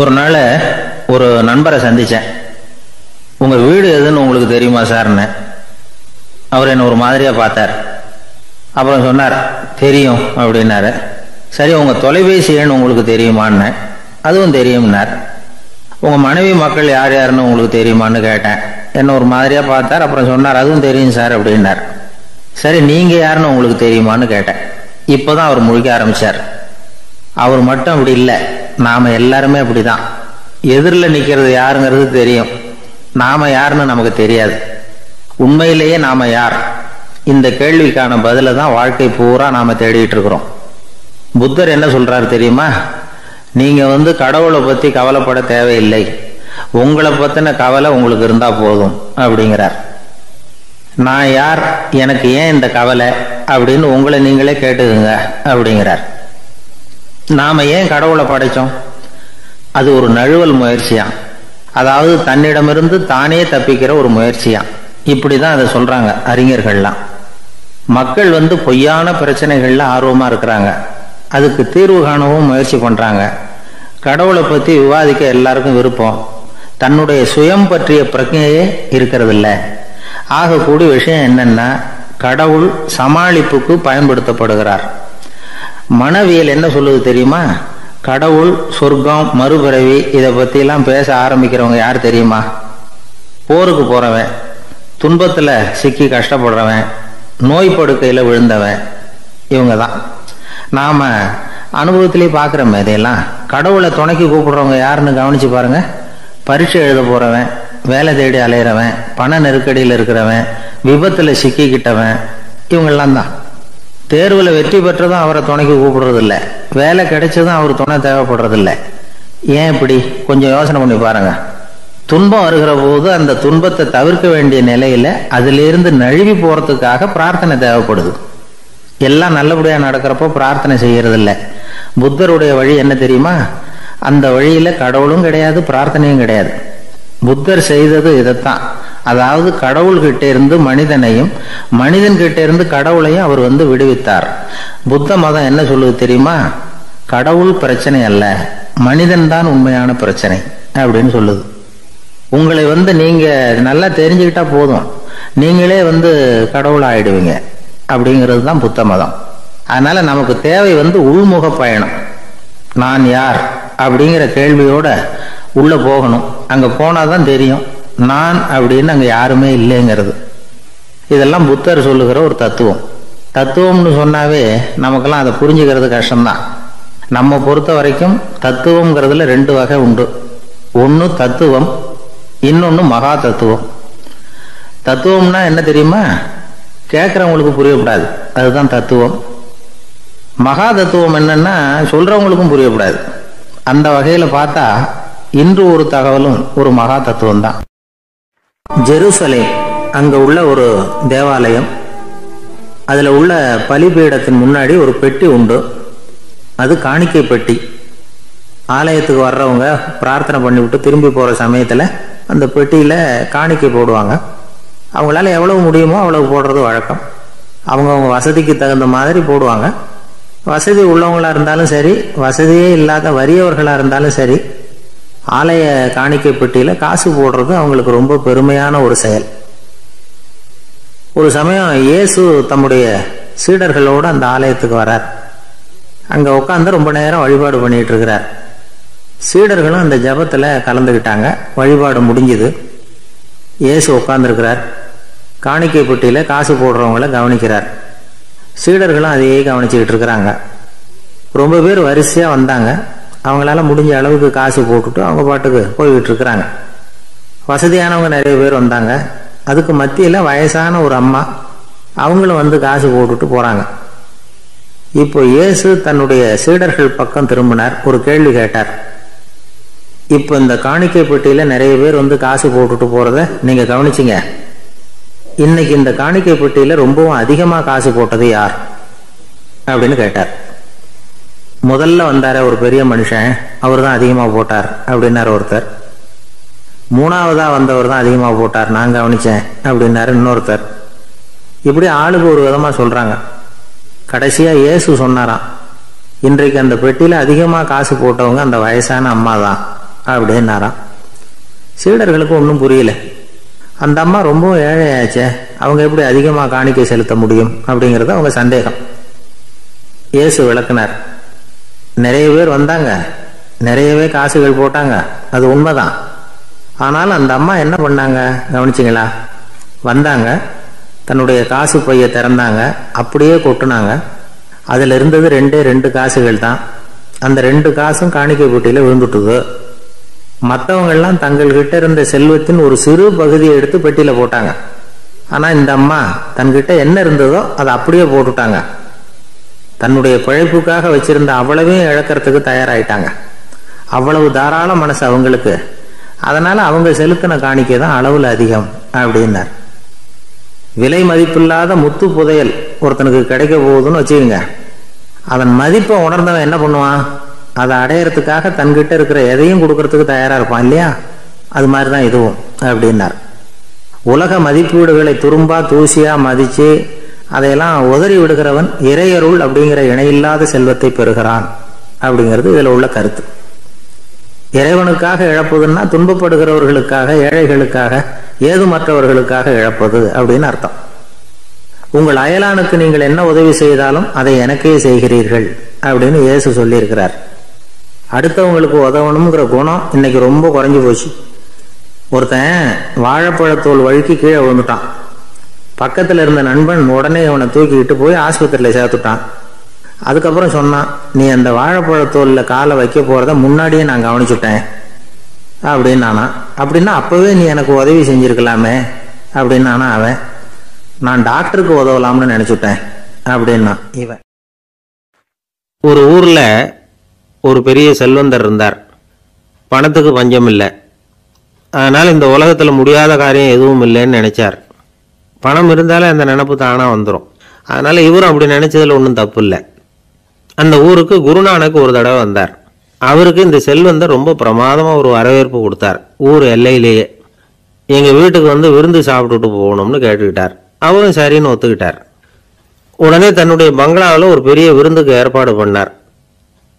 ஒரு நாள் ஒரு நண்பரை சந்திச்சேன். உங்க வீடு எதுன்னு உங்களுக்கு தெரியுமா சார்ன்னு. அவர் என்ன ஒரு மாதிரியா பார்த்தார். அப்புறம் சொன்னார், தெரியும் அப்படின்னாரு. சரி, உங்க தொலைபேசி எண் உங்களுக்கு தெரியுமான்னு. அதுவும் தெரியும்னார். உங்க மனைவி மக்கள் யார் யாருன்னு உங்களுக்கு தெரியுமான்னு கேட்டேன். என்ன ஒரு மாதிரியா பார்த்தார். அப்புறம் சொன்னார், அதுவும் தெரியும் சார் அப்படின்னார். சரி, நீங்க யாருன்னு உங்களுக்கு தெரியுமான்னு கேட்டேன். இப்பதான் அவர் முழிக்க ஆரம்பிச்சார். அவர் மட்டும் அப்படி இல்லை, நாம எல்லாருமே அப்படிதான். எதிரில் நிக்கிறது யாருங்கிறது தெரியும், நாம யாருன்னு நமக்கு தெரியாது. உண்மையிலேயே நாம யார்? இந்த கேள்விக்கான பதில தான் வாழ்க்கை பூரா நாம தேடிட்டு இருக்கிறோம். புத்தர் என்ன சொல்றாரு தெரியுமா? நீங்க கடவுளை பத்தி கவலைப்பட தேவையில்லை, உங்களை பத்தின கவலை உங்களுக்கு இருந்தா போதும் அப்படிங்கிறார். நான் யார், எனக்கு ஏன் இந்த கவலை அப்படின்னு உங்களை நீங்களே கேட்டுக்குங்க அப்படிங்கிறார். நாம ஏன் கடவுளை படைச்சோம்? அது ஒரு நழுவல் முயற்சியாம். அதாவது தன்னிடமிருந்து தானே தப்பிக்கிற ஒரு முயற்சியாம். இப்படிதான் அதை சொல்றாங்க அறிஞர்கள்லாம். மக்கள் பொய்யான பிரச்சனைகள்ல ஆர்வமா இருக்கிறாங்க, அதுக்கு தீர்வு காணவும் முயற்சி பண்றாங்க. கடவுளை பத்தி விவாதிக்க எல்லாருக்கும் விருப்பம், தன்னுடைய சுயம் பற்றிய பிரச்சனையே இருக்கிறது இல்லை. ஆகக்கூடிய விஷயம் என்னன்னா, கடவுள் சமாளிப்புக்கு பயன்படுத்தப்படுகிறார். மனவியல் என்ன சொல்லுது தெரியுமா? கடவுள், சொர்க்கம், மறுபிறவி இதை பத்தி எல்லாம் பேச ஆரம்பிக்கிறவங்க யார் தெரியுமா? போருக்கு போறவன், துன்பத்துல சிக்கி கஷ்டப்படுறவன், நோய் படுக்கையில விழுந்தவன், இவங்க தான். நாம அனுபவத்திலே பார்க்கிறோமே இதையெல்லாம். கடவுளை துணைக்கு கூப்பிடுறவங்க யாருன்னு கவனிச்சு பாருங்க. பரீட்சை எழுத போறவன், வேலை தேடி அலையிறவன், பண நெருக்கடியில் இருக்கிறவன், விபத்துல சிக்கிக்கிட்டவன், இவங்கெல்லாம் தான். தேர்வுல வெற்றி பெற்றதும் அவரை துணைக்கு கூப்பிடுறது இல்லை, வேலை கிடைச்சதும் அவர் துணை தேவைப்படுறது இல்லை. ஏன் இப்படி? கொஞ்சம் யோசனை பண்ணி பாருங்க. துன்பம் வருகிற போது அந்த துன்பத்தை தவிர்க்க வேண்டிய நிலையில அதிலிருந்து நழுவி போறதுக்காக பிரார்த்தனை தேவைப்படுது. எல்லாம் நல்லபடியா நடக்கிறப்போ பிரார்த்தனை செய்யறது இல்லை. புத்தருடைய வழி என்ன தெரியுமா? அந்த வழியில கடவுளும் கிடையாது, பிரார்த்தனையும் கிடையாது. புத்தர் செய்தது இதைத்தான். அதாவது கடவுள்கிட்ட இருந்து மனிதனையும், மனிதன் கிட்ட இருந்து கடவுளையும் அவர் விடுவித்தார். புத்த மதம் என்ன சொல்லுது தெரியுமா? கடவுள் பிரச்சனை அல்ல, மனிதன் தான் உண்மையான பிரச்சனை அப்படின்னு சொல்லுது. உங்களை நீங்க நல்லா தெரிஞ்சுக்கிட்டா போதும், நீங்களே கடவுள் ஆயிடுவீங்க அப்படிங்கிறது தான் புத்த மதம். அதனால நமக்கு தேவை உள்முக பயணம். நான் யார் அப்படிங்கிற கேள்வியோட உள்ள போகணும். அங்க போனாதான் தெரியும் நான் அப்படின்னு அங்க யாருமே இல்லைங்கிறது. இதெல்லாம் புத்தர் சொல்லுகிற ஒரு தத்துவம். தத்துவம்னு சொன்னாவே நமக்கெல்லாம் அதை புரிஞ்சுக்கிறது கஷ்டம்தான். நம்ம பொறுத்த வரைக்கும் தத்துவம்ங்கிறதுல ரெண்டு வகை உண்டு. ஒன்னு தத்துவம், இன்னொன்னு மகா தத்துவம். தத்துவம்னா என்ன தெரியுமா? கேட்கறவங்களுக்கு புரியப்படாது, அதுதான் தத்துவம். மகா தத்துவம் என்னன்னா சொல்றவங்களுக்கும் புரியப்படாது. அந்த வகையில பார்த்தா இன்று ஒரு தகவலும் ஒரு மகா தத்துவம் தான். ஜெருசலேம், அங்க உள்ள ஒரு தேவாலயம், அதுல உள்ள பலிபீடத்தின் முன்னாடி ஒரு பெட்டி உண்டு. அது காணிக்கை பெட்டி. ஆலயத்துக்கு வர்றவங்க பிரார்த்தனை பண்ணிவிட்டு திரும்பி போற சமயத்துல அந்த பெட்டியில காணிக்கை போடுவாங்க. அவங்களால எவ்வளவு முடியுமோ அவ்வளவு போடுறது வழக்கம். அவங்கவுங்க வசதிக்கு தகுந்த மாதிரி போடுவாங்க. வசதி உள்ளவங்களா இருந்தாலும் சரி, வசதியே இல்லாத வறியவர்களா இருந்தாலும் சரி, ஆலய காணிக்கை பெட்டியில காசு போடுறது அவங்களுக்கு ரொம்ப பெருமையான ஒரு செயல். ஒரு சமயம் இயேசு தம்முடைய சீடர்களோடு அந்த ஆலயத்துக்கு வரார். அங்க உட்காந்து ரொம்ப நேரம் வழிபாடு பண்ணிட்டு இருக்கிறார். சீடர்களும் அந்த ஜபத்துல கலந்துக்கிட்டாங்க. வழிபாடு முடிஞ்சது. இயேசு உட்கார்ந்துருக்கிறார். காணிக்கை பெட்டியில காசு போடுறவங்களை கவனிக்கிறார். சீடர்களும் அதையே கவனிச்சுக்கிட்டு இருக்கிறாங்க. ரொம்ப பேர் வரிசையா வந்தாங்க. அவங்களால முடிஞ்ச அளவுக்கு காசு போட்டுட்டு அவங்க பாட்டுக்கு போய்கிட்டு இருக்கிறாங்க. வசதியானவங்க நிறைய பேர் வந்தாங்க. அதுக்கு மத்தியில வயசான ஒரு அம்மா, அவங்களும் காசு போட்டுட்டு போறாங்க. இப்போ இயேசு தன்னுடைய சீடர்கள் பக்கம் திரும்பினார். ஒரு கேள்வி கேட்டார். இப்போ இந்த காணிக்கை பெட்டியில நிறைய பேர் காசு போட்டுட்டு போறத நீங்க கவனிச்சிங்க. இன்னைக்கு இந்த காணிக்கை பெட்டியில ரொம்பவும் அதிகமா காசு போட்டது யார் அப்படின்னு கேட்டார். முதல்ல வந்தார ஒரு பெரிய மனுஷன், அவர் தான் அதிகமா போட்டார் அப்படின்னாரு ஒருத்தர். மூணாவதா வந்தவர் தான் அதிகமா போட்டார், நான் கவனிச்சேன் அப்படின்னாரு இன்னொருத்தர். இப்படி ஆளுக்கு ஒரு விதமா சொல்றாங்க. கடைசியா இயேசு சொன்னாராம், இன்றைக்கு அந்த பெட்டியில அதிகமா காசு போட்டவங்க அந்த வயசான அம்மா தான் அப்படின்னாராம். சீடர்களுக்கு ஒன்றும் புரியல. அந்த அம்மா ரொம்ப ஏழையாச்சே, அவங்க எப்படி அதிகமாக காணிக்கை செலுத்த முடியும் அப்படிங்கிறது அவங்க சந்தேகம். இயேசு விளக்குனார். நிறைய பேர் வந்தாங்க, நிறையவே காசுகள் போட்டாங்க, அது உண்மைதான். ஆனால் அந்த அம்மா என்ன பண்ணாங்க கவனிச்சிங்களா? வந்தாங்க, தன்னுடைய காசு பையை திறந்தாங்க, அப்படியே கொட்டுனாங்க. அதில் இருந்தது 2 காசுகள் தான். அந்த 2 காசும் காணிக்கை பெட்டியில் விழுந்துட்டுது. மற்றவங்கெல்லாம் தங்கள்கிட்ட இருந்த செல்வத்தின் ஒரு சிறு பகுதியை எடுத்து பெட்டியில் போட்டாங்க. ஆனால் இந்த அம்மா தன்கிட்ட என்ன இருந்ததோ அதை அப்படியே போட்டுட்டாங்க. தன்னுடைய பிழைப்புக்காக வச்சிருந்த அவ்வளவையும் இழக்கிறதுக்கு தயாராயிட்டாங்க. அவ்வளவு தாராள மனசு அவங்களுக்கு. அதனால அவங்க செலுத்தின காணிக்கை தான் அளவில் அதிகம் அப்படின்னார். விலை மதிப்பில்லாத முத்து புதையல் ஒருத்தனுக்கு கிடைக்க போகுதுன்னு வச்சுக்கோங்க. அதன் மதிப்பை உணர்ந்தவன் என்ன பண்ணுவான்? அதை அடையறதுக்காக தன்கிட்ட இருக்கிற எதையும் கொடுக்கறதுக்கு தயாரா இருப்பான் இல்லையா? அது மாதிரிதான் இதுவும் அப்படின்னார். உலக மதிப்பீடுகளை துரும்பா தூசியா மதிச்சு அதையெல்லாம் உதறி விடுகிறவன் இறையருள் அப்படிங்கிற இணையில்லாத செல்வத்தை பெறுகிறான் அப்படிங்கிறது இதுல உள்ள கருத்து. இறைவனுக்காக இழப்பதுன்னா துன்பப்படுகிறவர்களுக்காக, ஏழைகளுக்காக, ஏதுமற்றவர்களுக்காக இழப்பது அப்படின்னு அர்த்தம். உங்கள் அயலானுக்கு நீங்கள் என்ன உதவி செய்தாலும் அதை எனக்கே செய்கிறீர்கள் அப்படின்னு இயேசு சொல்லியிருக்கிறார். அடுத்தவங்களுக்கு உதவணுங்கிற குணம் இன்னைக்கு ரொம்ப குறைஞ்சு போச்சு. ஒருத்தன் வாழைப்பழத்தோல் வழுக்கி கீழே விழுந்துட்டான். பக்கத்தில் இருந்த நண்பன் உடனே அவனை தூக்கிக்கிட்டு போய் ஆஸ்பத்திரியில் சேர்த்துட்டான். அதுக்கப்புறம் சொன்னான், நீ அந்த வாழைப்பழத்தோலில் காலை வைக்க போறத முன்னாடியே நான் கவனிச்சுட்டேன் அப்படின்னானா. அப்படின்னா அப்பவே நீ எனக்கு உதவி செஞ்சிருக்கலாமே அப்படின்னானா அவன். நான் டாக்டருக்கு உதவலாம்னு நினைச்சுட்டேன் அப்படின்னா இவன். ஒரு ஊர்ல ஒரு பெரிய செல்வந்தர் இருந்தார். பணத்துக்கு பஞ்சம் இல்லை. அதனால இந்த உலகத்துல முடியாத காரியம் எதுவும் இல்லைன்னு நினைச்சார். பணம் இருந்தாலே அந்த நினப்பு தானா வந்துடும். அதனால இவரும் அப்படி நினைச்சதுல ஒன்றும் தப்பு இல்லை. அந்த ஊருக்கு குருநானக் ஒரு தடவை வந்தார். அவருக்கு இந்த செல்வந்தர் ரொம்ப பிரமாதமா ஒரு வரவேற்பு கொடுத்தார். ஊர் எல்லையிலேயே எங்க வீட்டுக்கு வந்து விருந்து சாப்பிட்டுட்டு போகணும்னு கேட்டுக்கிட்டார். அவரும் சரின்னு ஒத்துக்கிட்டார். உடனே தன்னுடைய பங்களாவில் ஒரு பெரிய விருந்துக்கு ஏற்பாடு பண்ணார்.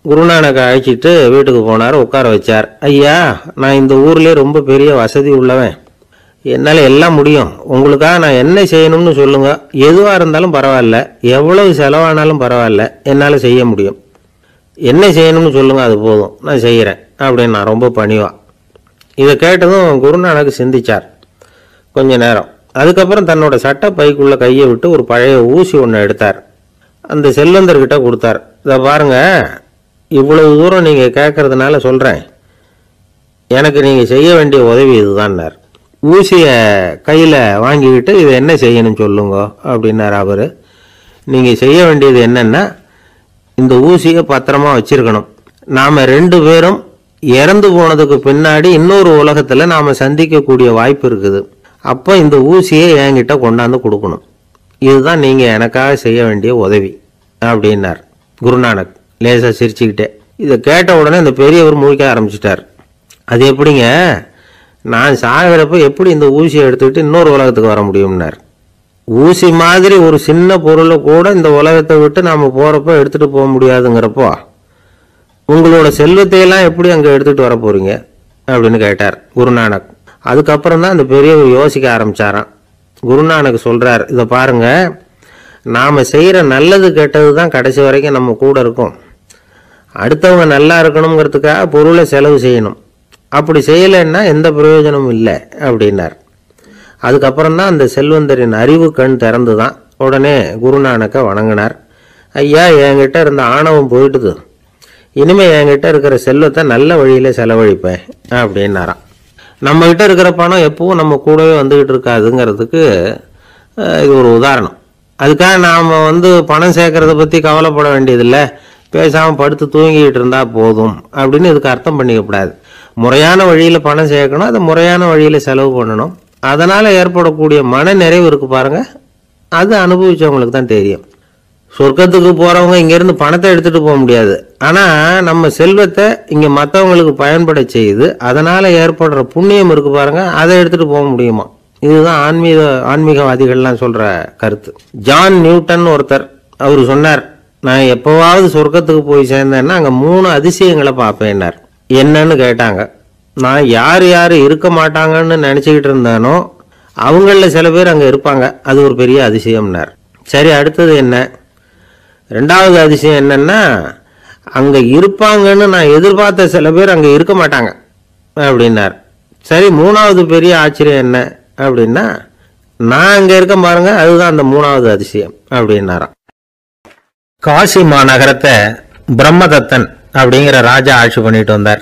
குருநானக்கை அழைச்சிட்டு வீட்டுக்கு போனார், உட்கார வச்சார். ஐயா, நான் இந்த ஊர்லேயே ரொம்ப பெரிய வசதி உள்ளவன், என்னால் எல்லாம் முடியும். உங்களுக்காக நான் என்ன செய்யணும்னு சொல்லுங்க. எதுவாக இருந்தாலும் பரவாயில்ல, எவ்வளவு செலவானாலும் பரவாயில்ல, என்னால் செய்ய முடியும். என்ன செய்யணும்னு சொல்லுங்க, அது போதும், நான் செய்கிறேன் அப்படின்னு நான் ரொம்ப பணிவா. இதை கேட்டதும் குருநானக் சிந்திச்சார் கொஞ்ச நேரம். அதுக்கப்புறம் தன்னோட சட்டை பைக்குள்ள கையை விட்டு ஒரு பழைய ஊசி ஒன்று எடுத்தார். அந்த செல்வந்தர்கிட்ட கொடுத்தார். இதை பாருங்க, இவ்வளவு தூரம் நீங்கள் கேட்கறதுனால சொல்கிறேன், எனக்கு நீங்கள் செய்ய வேண்டிய உதவி இதுதான்னார். ஊசியை கையில் வாங்கிக்கிட்டு இதை என்ன செய்யணும்னு சொல்லுங்க அப்படின்னார் அவர். நீங்கள் செய்ய வேண்டியது என்னன்னா, இந்த ஊசியை பத்திரமா வச்சிருக்கணும். நாம் 2 பேரும் இறந்து போனதுக்கு பின்னாடி இன்னொரு உலகத்தில் நாம் சந்திக்கக்கூடிய வாய்ப்பு இருக்குது. அப்போ இந்த ஊசியை என்கிட்ட கொண்டாந்து கொடுக்கணும். இதுதான் நீங்கள் எனக்காக செய்ய வேண்டிய உதவி அப்படின்னார் குருநானக் லேசாக சிரிச்சுக்கிட்டே. இதை கேட்ட உடனே இந்த பெரியவர் முழிக்க ஆரம்பிச்சிட்டார். அது எப்படிங்க, நான் சாகிறப்ப எப்படி இந்த ஊசியை எடுத்துக்கிட்டு இன்னொரு உலகத்துக்கு வர முடியும்னார். ஊசி மாதிரி ஒரு சின்ன பொருளை கூட இந்த உலகத்தை விட்டு நாம் போகிறப்ப எடுத்துகிட்டு போக முடியாதுங்கிறப்போ உங்களோட செல்வத்தையெல்லாம் எப்படி அங்கே எடுத்துகிட்டு வர போகிறீங்க அப்படின்னு கேட்டார் குருநானக். அதுக்கப்புறம் தான் அந்த பெரியவர் யோசிக்க ஆரம்பிச்சாராம். குருநானக் சொல்கிறார், இதை பாருங்க, நாம் செய்கிற நல்லது கெட்டது தான் கடைசி வரைக்கும் நம்ம கூட இருக்கும். அடுத்தவங்க நல்லா இருக்கணுங்கிறதுக்காக பொருளை செலவு செய்யணும். அப்படி செய்யலைன்னா எந்த பிரயோஜனமும் இல்லை அப்படின்னார். அதுக்கப்புறம் தான் அந்த செல்வந்தரின் அறிவு கண் திறந்து தான். உடனே குருநானக்கை வணங்கினார். ஐயா, என்கிட்ட இருந்த ஆணவம் போயிட்டுது, இனிமேல் என்கிட்ட இருக்கிற செல்வத்தை நல்ல வழியில் செலவழிப்பேன் அப்படின்னாராம். நம்மகிட்ட இருக்கிற பணம் எப்பவும் நம்ம கூடவே வந்துக்கிட்டு இருக்காதுங்கிறதுக்கு இது ஒரு உதாரணம். அதுக்காக நாம் பணம் சேர்க்கறத பற்றி கவலைப்பட வேண்டியதில்லை, பேசாமல் படுத்து தூங்கிக்கிட்டு இருந்தால் போதும் அப்படின்னு இதுக்கு அர்த்தம் பண்ணிக்கப்படாது. முறையான வழியில் பணம் சேர்க்கணும், அதை முறையான வழியில் செலவு பண்ணணும். அதனால் ஏற்படக்கூடிய மன நிறைவு இருக்கு பாருங்க, அது அனுபவிச்சவங்களுக்கு தான் தெரியும். சொர்க்கத்துக்கு போகிறவங்க இங்கேருந்து பணத்தை எடுத்துகிட்டு போக முடியாது. ஆனால் நம்ம செல்வத்தை இங்கே மற்றவங்களுக்கு பயன்பட செய்து அதனால் ஏற்படுற புண்ணியம் இருக்கு பாருங்க, அதை எடுத்துகிட்டு போக முடியுமா. இதுதான் ஆன்மீகவாதிகள்லாம் சொல்கிற கருத்து. ஜான் நியூட்டன் ஒருத்தர், அவர் சொன்னார், நான் எப்போவாவது சொர்க்கத்துக்கு போய் சேர்ந்தேன்னா அங்கே 3 அதிசயங்களை பார்ப்பேன்னார். என்னன்னு கேட்டாங்க. நான் யார் யார் இருக்க மாட்டாங்கன்னு நினச்சிக்கிட்டு இருந்தானோ அவங்களில் சில பேர் அங்கே இருப்பாங்க, அது ஒரு பெரிய அதிசயம்னார். சரி, அடுத்தது என்ன? ரெண்டாவது அதிசயம் என்னன்னா, அங்கே இருப்பாங்கன்னு நான் எதிர்பார்த்த சில பேர் அங்கே இருக்க மாட்டாங்க அப்படின்னார். சரி, மூணாவது பெரிய ஆச்சரியம் என்ன அப்படின்னா, நான் அங்கே இருக்க பாருங்க, அதுதான் அந்த மூணாவது அதிசயம் அப்படின்னாராம். காசி மாநகரத்தை பிரம்மதத்தன் அப்படிங்கிற ராஜா ஆட்சி பண்ணிட்டு வந்தார்.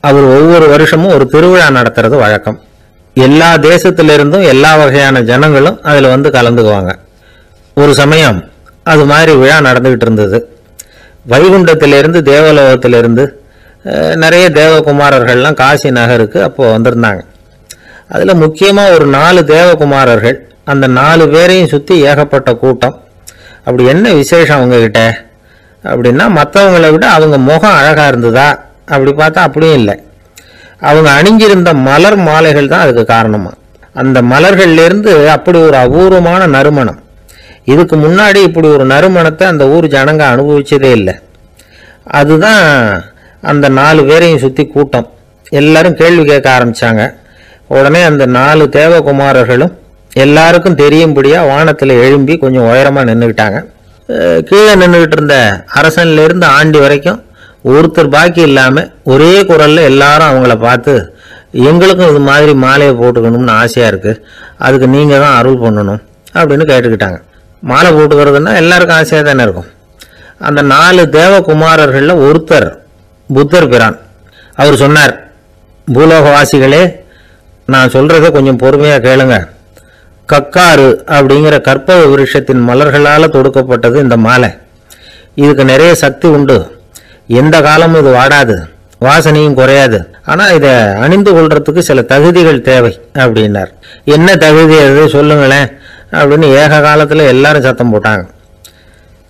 அவர் ஒவ்வொரு வருஷமும் ஒரு திருவிழா நடத்துறது வழக்கம். எல்லா தேசத்திலிருந்தும் எல்லா வகையான ஜனங்களும் அதில் வந்து கலந்துக்குவாங்க. ஒரு சமயம் அது மாதிரி விழா நடந்துகிட்டு இருந்தது. வைகுண்டத்திலிருந்து தேவலோகத்திலிருந்து நிறைய தேவகுமாரர்கள்லாம் காசி நகருக்கு அப்போது வந்திருந்தாங்க. அதில் முக்கியமாக ஒரு 4 தேவகுமாரர்கள், அந்த 4 பேரையும் சுற்றி ஏகப்பட்ட கூட்டம். அப்படி என்ன விசேஷம் அவங்கக்கிட்ட அப்படின்னா, மற்றவங்களை விட அவங்க முகம் அழகாக இருந்ததா அப்படி பார்த்தா அப்படியும் இல்லை. அவங்க அணிஞ்சிருந்த மலர் மாலைகள் தான் அதுக்கு காரணமாக. அந்த மலர்கள்லேருந்து அப்படி ஒரு அபூர்வமான நறுமணம். இதுக்கு முன்னாடி இப்படி ஒரு நறுமணத்தை அந்த ஊர் ஜனங்க அனுபவிச்சதே இல்லை. அதுதான் அந்த 4 பேரையும் சுற்றி கூட்டம். எல்லாரும் கேள்வி கேட்க ஆரம்பித்தாங்க. உடனே அந்த 4 தேவகுமாரர்களும் எல்லாருக்கும் தெரியும்படியாக வானத்தில் எழும்பி கொஞ்சம் உயரமாக நின்றுக்கிட்டாங்க. கீழே நின்றுக்கிட்டு இருந்த அரசன்லேருந்து ஆண்டி வரைக்கும் ஒருத்தர் பாக்கி இல்லாமல் ஒரே குரலில் எல்லாரும் அவங்கள பார்த்து, எங்களுக்கும் இது மாதிரி மாலையை போட்டுக்கணும்னு ஆசையாக இருக்குது, அதுக்கு நீங்கள் தான் அருள் பண்ணணும் அப்படின்னு கேட்டுக்கிட்டாங்க. மாலை போட்டுக்கிறதுனா எல்லாருக்கும் ஆசையாக தானே இருக்கும். அந்த 4 தேவகுமாரர்களில் ஒருத்தர் புத்தர் பிரான். அவர் சொன்னார், பூலோகவாசிகளே, நான் சொல்கிறத கொஞ்சம் பொறுமையாக கேளுங்க. கக்காரு அப்படிங்கிற கற்பக விருட்சத்தின் மலர்களால் தொடுக்கப்பட்டது இந்த மாலை. இதுக்கு நிறைய சக்தி உண்டு. எந்த காலமும் இது வாடாது, வாசனையும் குறையாது. ஆனால் இதை அணிந்து கொள்றதுக்கு சில தகுதிகள் தேவை அப்படின்னார். என்ன தகுதி அது சொல்லுங்களேன் அப்படின்னு ஏக காலத்தில் எல்லாரும் சத்தம் போட்டாங்க.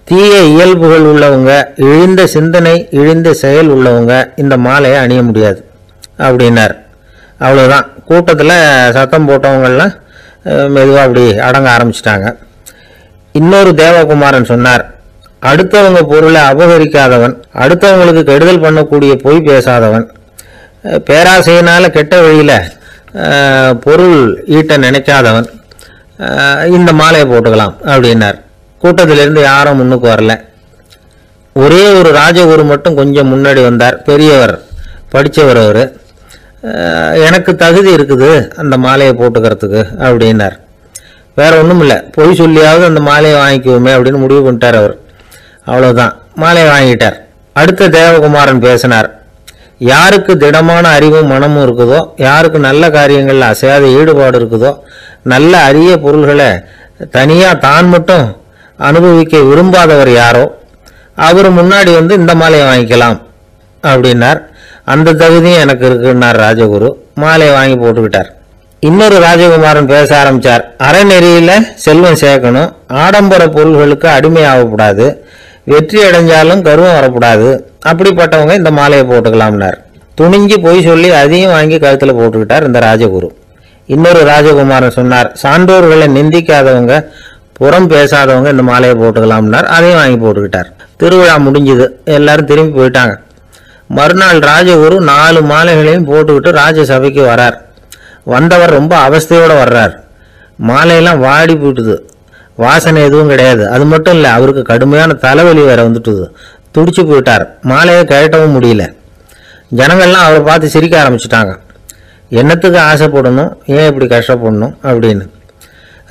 தீய இயல்புகள் உள்ளவங்க, இழிந்த சிந்தனை, இழிந்த செயல் உள்ளவங்க இந்த மாலையை அணிய முடியாது அப்படின்னார். அவ்வளோதான். கூட்டத்தில் சத்தம் போட்டவங்கெல்லாம் மெதுவாக அப்படி அடங்க ஆரம்பிச்சிட்டாங்க. இன்னொரு தேவகுமாரன் சொன்னார், அடுத்தவங்க பொருளை அபகரிக்காதவன், அடுத்தவங்களுக்கு கெடுதல் பண்ணக்கூடிய பொய் பேசாதவன், பேராசையினால் கெட்ட வழியில் பொருள் ஈட்ட நினைக்காதவன் இந்த மாலையை போட்டுக்கலாம் அப்படின்னார். கூட்டத்திலிருந்து யாரும் முன்னுக்கு வரல. ஒரே ஒரு ராஜகுரு மட்டும் கொஞ்சம் முன்னாடி வந்தார். பெரியவர், படித்தவர். அவர், எனக்கு தகுதி இருக்குது அந்த மாலையை போட்டுக்கிறதுக்கு அப்படின்னார். வேற ஒன்றும் இல்லை, பொய் சொல்லியாவது அந்த மாலையை வாங்கிக்குவோமே அப்படின்னு முடிவு பண்ணிட்டார் அவர். அவ்வளோதான், மாலையை வாங்கிட்டார். அடுத்த தேவகுமாரன் பேசினார். யாருக்கு திடமான அறிவும் மனமும் இருக்குதோ, யாருக்கு நல்ல காரியங்களில் அசையாத ஈடுபாடு இருக்குதோ, நல்ல அரிய பொருள்களை தனியாக தான் மட்டும் அனுபவிக்க விரும்பாதவர் யாரோ அவர் முன்னாடி வந்து இந்த மாலையை வாங்கிக்கலாம் அப்படின்னார். அந்த தகுதியும் எனக்கு இருக்குன்னார் ராஜகுரு. மாலையை வாங்கி போட்டுக்கிட்டார். இன்னொரு ராஜகுமாரன் பேச ஆரம்பித்தார். அறநெறியில் செல்வம் சேர்க்கணும், ஆடம்பர பொருள்களுக்கு அடிமையாகக்கூடாது, வெற்றி அடைஞ்சாலும் கருவம் வரக்கூடாது, அப்படிப்பட்டவங்க இந்த மாலையை போட்டுக்கலாம்னார். துணிஞ்சு பொய் சொல்லி அதையும் வாங்கி கழுத்தில் போட்டுக்கிட்டார் இந்த ராஜகுரு. இன்னொரு ராஜகுமாரன் சொன்னார், சான்றோர்களை நிந்திக்காதவங்க, புறம் பேசாதவங்க இந்த மாலையை போட்டுக்கலாம்னார். அதையும் வாங்கி போட்டுக்கிட்டார். திருவிழா முடிஞ்சுது, எல்லாரும் திரும்பி போயிட்டாங்க. மறுநாள் ராஜகுரு 4 மாலைகளையும் போட்டுக்கிட்டு ராஜசபைக்கு வரார். வந்தவர் ரொம்ப அவஸ்தையோடு வர்றார். மாலையெல்லாம் வாடி போயிட்டுது, வாசனை எதுவும் கிடையாது. அது மட்டும் இல்லை, அவருக்கு கடுமையான தலைவலி வேற வந்துட்டுது. துடிச்சு போயிட்டார். மாலையை கழட்டவும் முடியல. ஜனங்கள்லாம் அவரை பார்த்து சிரிக்க ஆரம்பிச்சிட்டாங்க. என்னத்துக்கு ஆசைப்படணும், ஏன் இப்படி கஷ்டப்படணும் அப்படின்னு.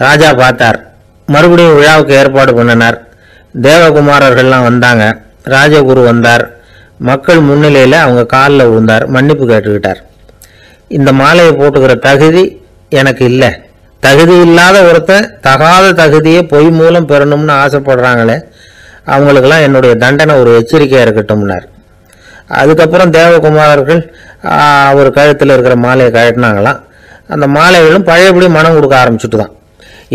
ராஜா பார்த்தார். மறுபடியும் விழாவுக்கு ஏற்பாடு பண்ணினார். தேவகுமாரர்கள்லாம் வந்தாங்க. ராஜகுரு வந்தார். மக்கள் முன்னிலையில் அவங்க காலில் விழுந்தார், மன்னிப்பு கேட்டுக்கிட்டார். இந்த மாலையை போட்டுக்கிற தகுதி எனக்கு இல்லை. தகுதி இல்லாத ஒருத்தன் தகாத தகுதியை பொய் மூலம் பெறணும்னு ஆசைப்படுறாங்களே, அவங்களுக்கெல்லாம் என்னுடைய தண்டனை ஒரு எச்சரிக்கையாக இருக்கட்டும்னார். அதுக்கப்புறம் தேவகுமாரர்கள் அவர் கழுத்தில் இருக்கிற மாலையை கழட்டினாங்களாம். அந்த மாலைகளும் பழையபடி மனம் கொடுக்க ஆரம்பிச்சுட்டு தான்.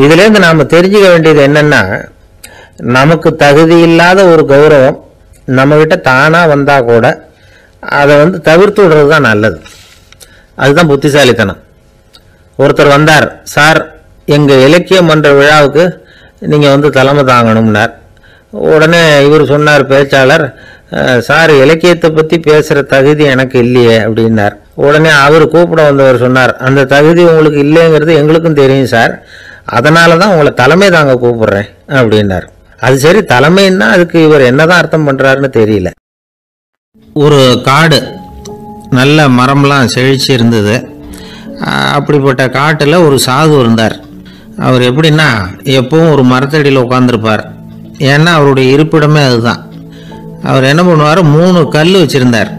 இதுலேருந்து நாம் தெரிஞ்சுக்க வேண்டியது என்னென்னா, நமக்கு தகுதி இல்லாத ஒரு கௌரவம் நம்மகிட்ட தானாக வந்தால் கூட அதை தவிர்த்து விடுறது தான் நல்லது. அதுதான் புத்திசாலித்தனம். ஒருத்தர் வந்தார், சார் எங்கள் இலக்கிய மன்ற விழாவுக்கு நீங்கள் தலைமை தாங்கணும்னார். உடனே இவர் சொன்னார், பேச்சாளர், சார் இலக்கியத்தை பற்றி பேசுகிற தகுதி எனக்கு இல்லையே அப்படின்னார். உடனே அவர் கூப்பிட வந்தவர் சொன்னார், அந்த தகுதி உங்களுக்கு இல்லைங்கிறது எங்களுக்கும் தெரியும் சார், அதனால தான் உங்களை தலைமை தாங்க கூப்பிடுறேன் அப்படின்னார். அது சரி, தலைமைன்னா அதுக்கு இவர் என்னதான் அர்த்தம் பண்ணுறாருன்னு தெரியல. ஒரு காடு, நல்ல மரம்லாம் செழிச்சு இருந்தது. அப்படிப்பட்ட காட்டில் ஒரு சாது இருந்தார். அவர் எப்படின்னா எப்பவும் ஒரு மரத்தடியில் உட்காந்துருப்பார். ஏன்னா அவருடைய இருப்பிடமே அதுதான். அவர் என்ன பண்ணுவார், 3 கல் வச்சுருந்தார்.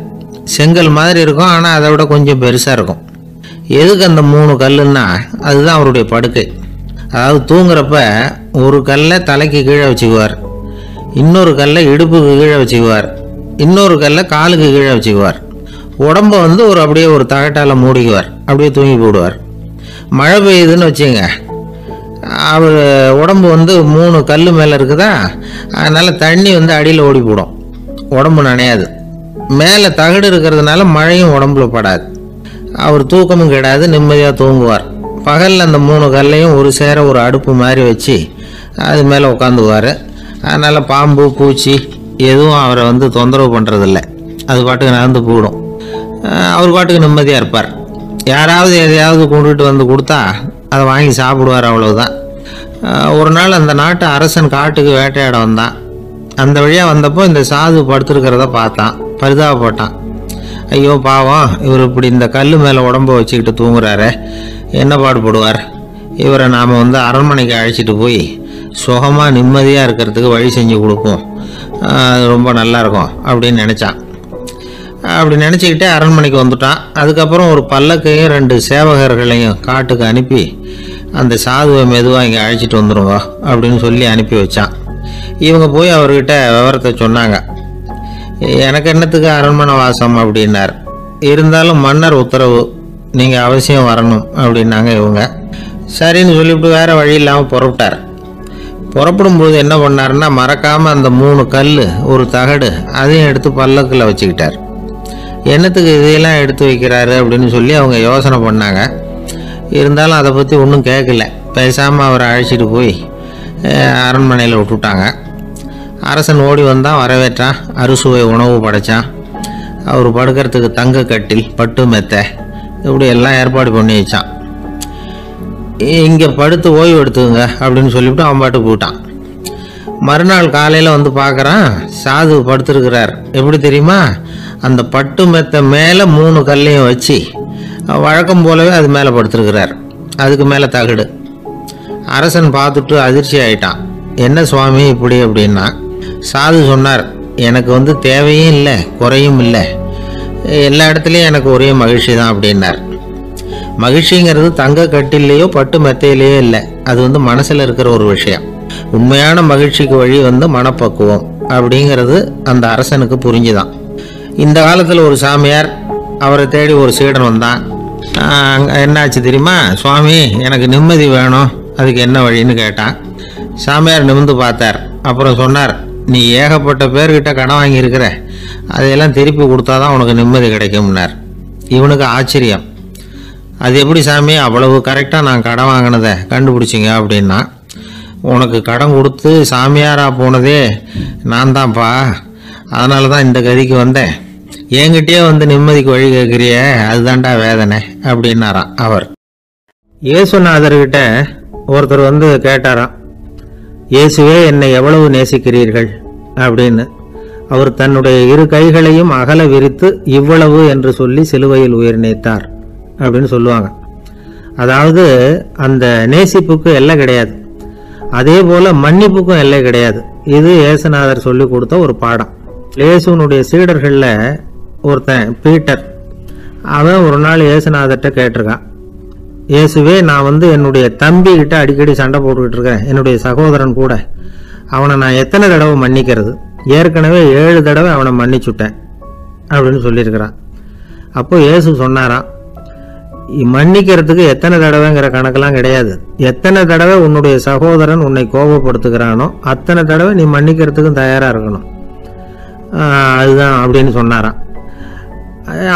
செங்கல் மாதிரி இருக்கும், ஆனால் அதை விட கொஞ்சம் பெருசாக இருக்கும். எதுக்கு அந்த 3 கல்லுன்னா அதுதான் அவருடைய படுக்கை. அதாவது தூங்குறப்ப ஒரு கல்லை தலைக்கு கீழே வச்சுக்குவார், இன்னொரு கல்லை இடுப்புக்கு கீழே வச்சுக்குவார், இன்னொரு கல்லை காலுக்கு கீழே வச்சுக்குவார். உடம்ப வந்து அப்படியே ஒரு தகட்டால் மூடிக்குவார், அப்படியே தூங்கி போடுவார். மழை பெய்யுதுன்னு வச்சுங்க, அவர் உடம்பு வந்து 3 கல் மேலே இருக்குதா, அதனால் தண்ணி வந்து அடியில் ஓடி போடும், உடம்பு நனையாது. மேலே தகடு இருக்கிறதுனால மழையும் உடம்புல படாது. அவர் தூக்கமும் கெடாது, நிம்மதியாக தூங்குவார். பகலில் அந்த 3 கல்லையும் ஒரு சேர ஒரு அடுப்பு மாதிரி வச்சு அது மேலே உட்காந்துக்குவார். அதனால் பாம்பு பூச்சி எதுவும் அவரை வந்து தொந்தரவு பண்ணுறதில்ல, அது பாட்டுக்கு நடந்து போயிடும். அவர் பாட்டுக்கு நிம்மதியாக இருப்பார். யாராவது எதையாவது கொண்டுகிட்டு வந்து கொடுத்தா அதை வாங்கி சாப்பிடுவார், அவ்வளவுதான். ஒரு நாள் அந்த நாட்டு அரசன் காட்டுக்கு வேட்டையாட வந்தான். அந்த வழியாக வந்தப்போ இந்த சாது படுத்துருக்கிறத பார்த்தான், பரிதாபப்பட்டான். ஐயோ பாவம், இவர் இப்படி இந்த கல் மேலே உடம்ப வச்சுக்கிட்டு தூங்குறாரு, என்ன பாடுபடுவார், இவரை நாம் வந்து அரண்மனைக்கு அழைச்சிட்டு போய் சுகமாக நிம்மதியாக இருக்கிறதுக்கு வழி செஞ்சு கொடுப்போம், அது ரொம்ப நல்லாயிருக்கும் அப்படின்னு நினச்சான். அப்படி நினச்சிக்கிட்டே அரண்மனைக்கு வந்துட்டான். அதுக்கப்புறம் ஒரு பல்லக்கையும் 2 சேவகர்களையும் காட்டுக்கு அனுப்பி அந்த சாதுவை மெதுவாக இங்கே அழைச்சிட்டு வந்துடுங்க அப்படின்னு சொல்லி அனுப்பி வச்சான். இவங்க போய் அவர்கிட்ட விவரத்தை சொன்னாங்க. எனக்கு என்னத்துக்கு அரண்மனை வாசம் அப்படின்னார். இருந்தாலும் மன்னர் உத்தரவு, நீங்கள் அவசியம் வரணும் அப்படின்னாங்க இவங்க. சரின்னு சொல்லிவிட்டு வேறு வழி இல்லாமல் புறப்பட்டார். புறப்படும்போது என்ன பண்ணாருன்னா, மறக்காமல் அந்த 3 கல் ஒரு தகடு அதையும் எடுத்து பல்லக்கில் வச்சுக்கிட்டார். என்னத்துக்கு இதையெல்லாம் எடுத்து வைக்கிறாரு அப்படின்னு சொல்லி அவங்க யோசனை பண்ணாங்க. இருந்தாலும் அதை பற்றி ஒன்றும் கேட்கல. பேசாமல் அவரை அழைச்சிட்டு போய் அரண்மனையில் விட்டுட்டாங்க. அரசன் ஓடி வந்தான், வரவேற்றான், அறுசுவை உணவு படைத்தான். அவர் படுக்கிறதுக்கு தங்க கட்டில், பட்டு மெத்தை, இப்படி எல்லாம் ஏற்பாடு பண்ணி வச்சான். இங்கே படுத்து ஓய்வு எடுத்துங்க அப்படின்னு சொல்லிவிட்டு அவன் பாட்டு போயிட்டான். மறுநாள் காலையில் வந்து பார்க்குறான், சாது படுத்துருக்கிறார். எப்படி தெரியுமா, அந்த பட்டு மெத்தை மேலே 3 கல்லையும் வச்சு வழக்கம் போலவே அது மேலே படுத்துருக்கிறார். அதுக்கு மேலே தகடு. அரசன் பார்த்துட்டு அதிர்ச்சி ஆயிட்டான். என்ன சுவாமி இப்படி அப்படின்னா, சாது சொன்னார், எனக்கு வந்து தேவையும் இல்லை குறையும் இல்லை, எல்லா இடத்துலையும் எனக்கு ஒரே மகிழ்ச்சி தான் அப்படின்னார். மகிழ்ச்சிங்கிறது தங்க கட்டிலேயோ பட்டு மெத்தையிலேயோ இல்லை, அது வந்து மனசில் இருக்கிற ஒரு விஷயம். உண்மையான மகிழ்ச்சிக்கு வழி வந்து மனப்பக்குவம் அப்படிங்கிறது அந்த அரசனுக்கு புரிஞ்சுதான். இந்த காலத்தில் ஒரு சாமியார், அவரை தேடி ஒரு சீடன் வந்தான். என்னாச்சு தெரியுமா, சுவாமி எனக்கு நிம்மதி வேணும், அதுக்கு என்ன வழின்னு கேட்டான். சாமியார் நிமிர்ந்து பார்த்தார். அப்புறம் சொன்னார், நீ ஏகப்பட்ட பேர்கிட்ட கடன் வாங்கியிருக்கிற, அதையெல்லாம் திருப்பி கொடுத்தாதான் உனக்கு நிம்மதி கிடைக்கும்னார். இவனுக்கு ஆச்சரியம். அது எப்படி சாமி அவ்வளவு கரெக்டாக நான் கடன் வாங்கினதை கண்டுபிடிச்சிங்க அப்படின்னா, உனக்கு கடன் கொடுத்து சாமியாராக போனதே நான் தான்ப்பா, அதனால தான் இந்த கதிக்கு வந்தேன். என்கிட்டயே வந்து நிம்மதிக்கு வழி கேட்குறிய, அதுதான்டா வேதனை அப்படின்னாராம் அவர். இயேசுநாதர்கிட்ட ஒருத்தர் வந்து கேட்டாராம், இயேசுவே என்னை எவ்வளவு நேசிக்கிறீர்கள் அப்படின்னு. அவர் தன்னுடைய 2 கைகளையும் அகல விரித்து இவ்வளவு என்று சொல்லி சிலுவையில் உயிர் நீத்தார் அப்படின்னு சொல்லுவாங்க. அதாவது அந்த நேசிப்புக்கு எல்லை கிடையாது, அதே போல மன்னிப்புக்கும் எல்லை கிடையாது. இது இயேசுநாதர் சொல்லி கொடுத்த ஒரு பாடம். இயேசுனுடைய சீடர்களில் ஒருத்தன் பீட்டர், அவன் ஒரு நாள் இயேசுநாதர்கிட்ட கேட்டிருக்கான், இயேசுவே நான் வந்து என்னுடைய தம்பி கிட்ட அடிக்கடி சண்டை போட்டுக்கிட்டு இருக்கேன், என்னுடைய சகோதரன் கூட, அவனை நான் எத்தனை தடவை மன்னிக்கிறது, ஏற்கனவே 7 தடவை அவனை மன்னிச்சுட்டேன் அப்படின்னு சொல்லியிருக்கிறான். அப்போ இயேசு சொன்னாராம், மன்னிக்கிறதுக்கு எத்தனை தடவைங்கிற கணக்கெல்லாம் கிடையாது, எத்தனை தடவை உன்னுடைய சகோதரன் உன்னை கோபப்படுத்துகிறானோ அத்தனை தடவை நீ மன்னிக்கிறதுக்கும் தயாராக இருக்கணும், அதுதான் அப்படின்னு சொன்னாராம்.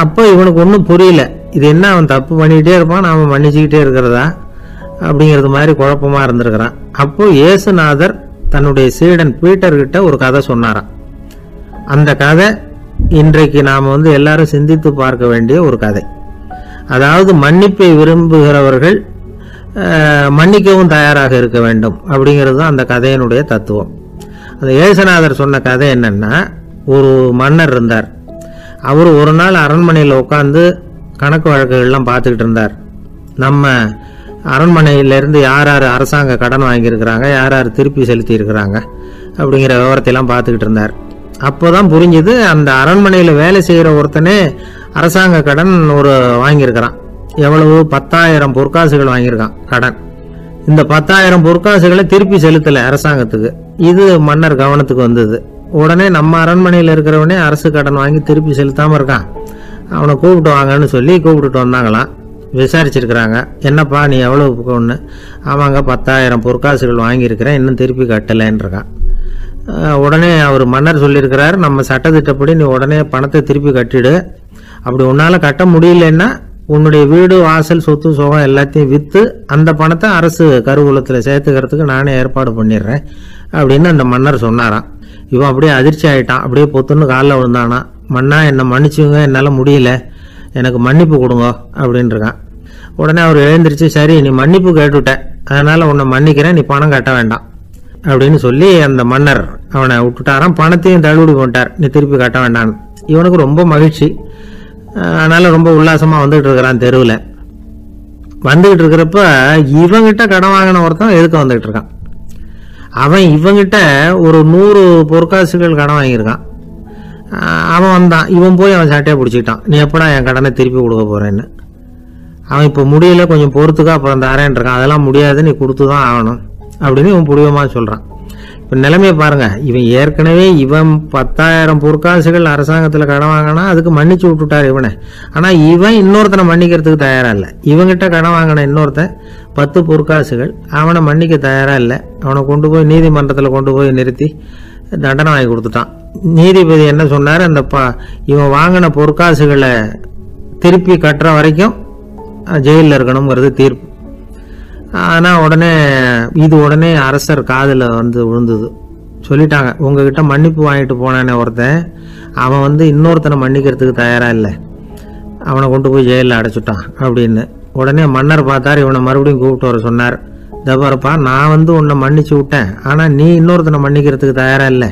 அப்போ இவனுக்கு ஒன்றும் புரியல, இது என்ன அவன் தப்பு பண்ணிக்கிட்டே இருப்பான், நாம் மன்னிச்சுக்கிட்டே இருக்கிறதா அப்படிங்கிறது மாதிரி குழப்பமாக இருந்திருக்கிறான். அப்போ இயேசுநாதர் தன்னுடைய சீடன் பீட்டர்கிட்ட ஒரு கதை சொன்னாராம். அந்த கதை இன்றைக்கு நாம் வந்து எல்லாரும் சிந்தித்து பார்க்க வேண்டிய ஒரு கதை. அதாவது மன்னிப்பை விரும்புகிறவர்கள் மன்னிக்கவும் தயாராக இருக்க வேண்டும் அப்படிங்கிறது தான் அந்த கதையினுடைய தத்துவம். அந்த ஏசுநாதர் சொன்ன கதை என்னன்னா, ஒரு மன்னர் இருந்தார். அவர் ஒரு நாள் அரண்மனையில் உட்காந்து கணக்கு வழக்குகள்லாம் பார்த்துக்கிட்டு இருந்தார். நம்ம அரண்மனையிலேருந்து யார் யார் அரசாங்க கடன் வாங்கியிருக்கிறாங்க, யார் யார் திருப்பி செலுத்தி இருக்கிறாங்க அப்படிங்கிற விவரத்தையெல்லாம் பார்த்துக்கிட்டு இருந்தார். அப்போதான் புரிஞ்சுது, அந்த அரண்மனையில் வேலை செய்கிற ஒருத்தனே அரசாங்க கடன் ஒரு வாங்கியிருக்கிறான். எவ்வளவு? 10,000 பொற்காசுகள் வாங்கியிருக்கான் கடன். இந்த 10,000 பொற்காசுகளை திருப்பி செலுத்தலை அரசாங்கத்துக்கு. இது மன்னர் கவனத்துக்கு வந்தது. உடனே நம்ம அரண்மனையில் இருக்கிறவனே அரசு கடன் வாங்கி திருப்பி செலுத்தாமல் இருக்கான், அவனை கூப்பிட்டு வாங்கன்னு சொல்லி கூப்பிட்டுட்டு வந்தாங்களாம். விசாரிச்சிருக்கிறாங்க, என்னப்பா நீ எவ்வளவு ஒன்று? ஆமாங்க 10,000 பொற்காசுகள் வாங்கியிருக்கிறேன், இன்னும் திருப்பி கட்டலைன்னு இருக்கான். உடனே அவர் மன்னர் சொல்லியிருக்கிறார், நம்ம சட்டத்திட்டப்படி நீ உடனே பணத்தை திருப்பி கட்டிடு. அப்படி உன்னால் கட்ட முடியலன்னா உன்னுடைய வீடு வாசல் சொத்து சுகம் எல்லாத்தையும் விற்று அந்த பணத்தை அரசு கருவூலத்தில் சேர்த்துக்கிறதுக்கு நானே ஏற்பாடு பண்ணிடுறேன் அப்படின்னு அந்த மன்னர் சொன்னாராம். இவன் அப்படியே அதிர்ச்சி ஆகிட்டான். அப்படியே பொத்துன்னு காலில் விழுந்தானா, மன்னா என்னை மன்னிச்சுங்க, என்னால் முடியல, எனக்கு மன்னிப்பு கொடுங்க அப்படின்னு இருக்கான். உடனே அவர் எழுந்திரிச்சு, சரி நீ மன்னிப்பு கேட்டுவிட்ட, அதனால் உன்னை மன்னிக்கிறேன், நீ பணம் கட்ட வேண்டாம் அப்படின்னு சொல்லி அந்த மன்னர் அவனை விட்டுட்டாராம். பணத்தையும் தள்ளுபடி பண்ணிட்டார், நீ திருப்பி கட்ட வேண்டான்னு. இவனுக்கு ரொம்ப மகிழ்ச்சி. அதனால் ரொம்ப உல்லாசமாக வந்துகிட்டு இருக்கிறான். தெருவில் வந்துகிட்டு இருக்கிறப்ப இவங்கிட்ட கடன் வாங்கின ஒருத்தன் எதுக்கு வந்துகிட்டு இருக்கான். அவன் இவங்கிட்ட ஒரு 100 பொற்காசுகள் கடன் வாங்கியிருக்கான். அவன் வந்தான், இவன் போய் அவன் சாட்டையை பிடிச்சிக்கிட்டான், நீ எப்படா என் கடனை திருப்பி கொடுக்க போறேன்னு. அவன் இப்போ முடியல, கொஞ்சம் பொறுத்துக்கா, அப்புறம் தரேன் இருக்கான். அதெல்லாம் முடியாது, நீ கொடுத்து தான் ஆகணும் அப்படின்னு இவன் புடிவமாக சொல்கிறான். இப்போ நிலைமையை பாருங்க, இவன் ஏற்கனவே இவன் 10,000 பொற்காசுகள் அரசாங்கத்தில் கடன் வாங்கினா அதுக்கு மன்னிச்சு விட்டுட்டார் இவனை. ஆனால் இவன் இன்னொருத்தனை மன்னிக்கிறதுக்கு தயாராக இல்லை. இவங்கிட்ட கடன் வாங்கின இன்னொருத்தன் 10 பொற்காசுகள், அவனை மன்னிக்க தயாராக இல்லை. அவனை கொண்டு போய் நீதிமன்றத்தில் கொண்டு போய் நிறுத்தி தண்டனை வாங்கி கொடுத்துட்டான். நீதிபதி என்ன சொன்னார், அந்த இவன் வாங்கின பொற்காசுகளை திருப்பி கட்டுற வரைக்கும் ஜெயிலில் இருக்கணுங்கிறது தீர்ப்பு. ஆனால் உடனே அரசர் காதில் வந்து விழுந்தது. சொல்லிட்டாங்க, உங்ககிட்ட மன்னிப்பு வாங்கிட்டு போனானே ஒருத்தன், அவன் இன்னொருத்தனை மன்னிக்கிறதுக்கு தயாராக இல்லை, அவனை கொண்டு போய் ஜெயிலில் அடைச்சிட்டான் அப்படின்னு. உடனே மன்னர் பார்த்தார், இவனை மறுபடியும் கூப்பிட்டு வர சொன்னார். தபாரப்பா, நான் உன்னை மன்னிச்சு விட்டேன், ஆனால் நீ இன்னொருத்தனை மன்னிக்கிறதுக்கு தயாராக இல்லை,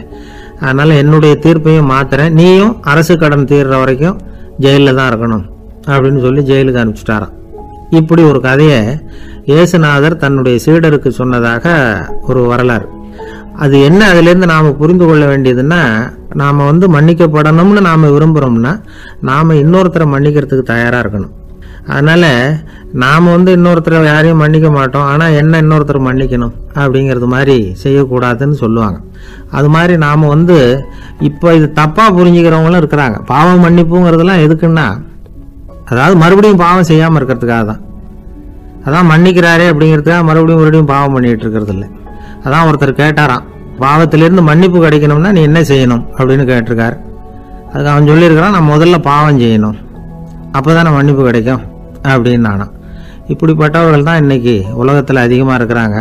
அதனால் என்னுடைய தீர்ப்பையும் மாத்துறேன், நீயும் அரசு கடன் தீர்ற வரைக்கும் ஜெயிலில் தான் இருக்கணும் அப்படின்னு சொல்லி ஜெயிலுக்கு அனுப்பிச்சிட்டாராம். இப்படி ஒரு கதையை இயேசுநாதர் தன்னுடைய சீடருக்கு சொன்னதாக ஒரு வரலாறு. அது என்ன, அதுலேருந்து நாம் புரிந்து கொள்ள வேண்டியதுன்னா, நாம் மன்னிக்கப்படணும்னு நாம் விரும்புகிறோம்னா நாம் இன்னொருத்தரை மன்னிக்கிறதுக்கு தயாராக இருக்கணும். அதனால் நாம் இன்னொருத்தரை யாரையும் மன்னிக்க மாட்டோம், ஆனால் என்ன இன்னொருத்தர் மன்னிக்கணும் அப்படிங்கிறது மாதிரி செய்யக்கூடாதுன்னு சொல்லுவாங்க. அது மாதிரி நாம் இப்போ இது தப்பாக புரிஞ்சுக்கிறவங்களும் இருக்கிறாங்க. பாவம் மன்னிப்புங்கிறதுலாம் எதுக்குன்னா, அதாவது மறுபடியும் பாவம் செய்யாமல் இருக்கிறதுக்காக தான். அதான் மன்னிக்கிறாரே அப்படிங்கிறதுக்காக மறுபடியும் பாவம் பண்ணிட்டு இருக்கிறது இல்லை. அதான் ஒருத்தர் கேட்டாராம், பாவத்திலிருந்து மன்னிப்பு கிடைக்கணும்னா நீ என்ன செய்யணும் அப்படின்னு கேட்டிருக்காரு. அதுக்கு அவன் சொல்லியிருக்கிறான், நான் முதல்ல பாவம் செய்யணும், அப்போ தானே மன்னிப்பு கிடைக்கும் அப்படின்னு நானாம். இப்படிப்பட்டவர்கள் தான் இன்னைக்கு உலகத்தில் அதிகமாக இருக்கிறாங்க.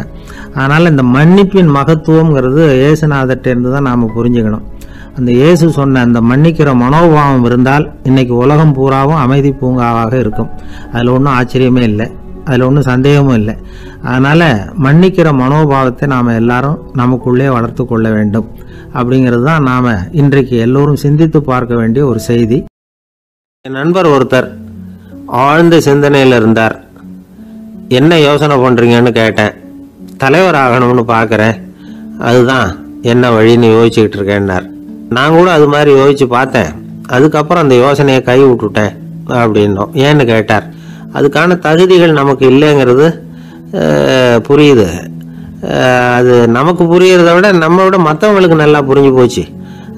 அதனால் இந்த மன்னிப்பின் மகத்துவங்கிறது இயேசுநாதர்கிட்டேருந்து தான் நாம் புரிஞ்சுக்கணும். அந்த இயேசு சொன்ன அந்த மன்னிக்கிற மனோபாவம் இருந்தால் இன்னைக்கு உலகம் பூராவும் அமைதி பூங்காவாக இருக்கும். அதில் ஒன்றும் ஆச்சரியமே இல்லை, அதில் ஒன்றும் சந்தேகமும் இல்லை. அதனால் மன்னிக்கிற மனோபாவத்தை நாம் எல்லாரும் நமக்குள்ளே வளர்த்து கொள்ள வேண்டும் அப்படிங்கிறது தான் நாம் இன்றைக்கு எல்லோரும் சிந்தித்து பார்க்க வேண்டிய ஒரு செய்தி. என் நண்பர் ஒருத்தர் ஆழ்ந்த சிந்தனையில் இருந்தார். என்ன யோசனை பண்ணுறீங்கன்னு கேட்டேன். தலைவர் ஆகணும்னு பார்க்குறேன், அதுதான் என்ன வழின்னு யோசிச்சுக்கிட்டு இருக்கேன்னார். நான் கூட அது மாதிரி யோசித்து பார்த்தேன். அதுக்கப்புறம் அந்த யோசனையை கை விட்டுட்டேன் அப்படின்னோம். ஏன்னு கேட்டார். அதுக்கான தகுதிகள் நமக்கு இல்லைங்கிறது புரியுது. அது நமக்கு புரியறத விட நம்ம விட மற்றவங்களுக்கு நல்லா புரிஞ்சு போச்சு.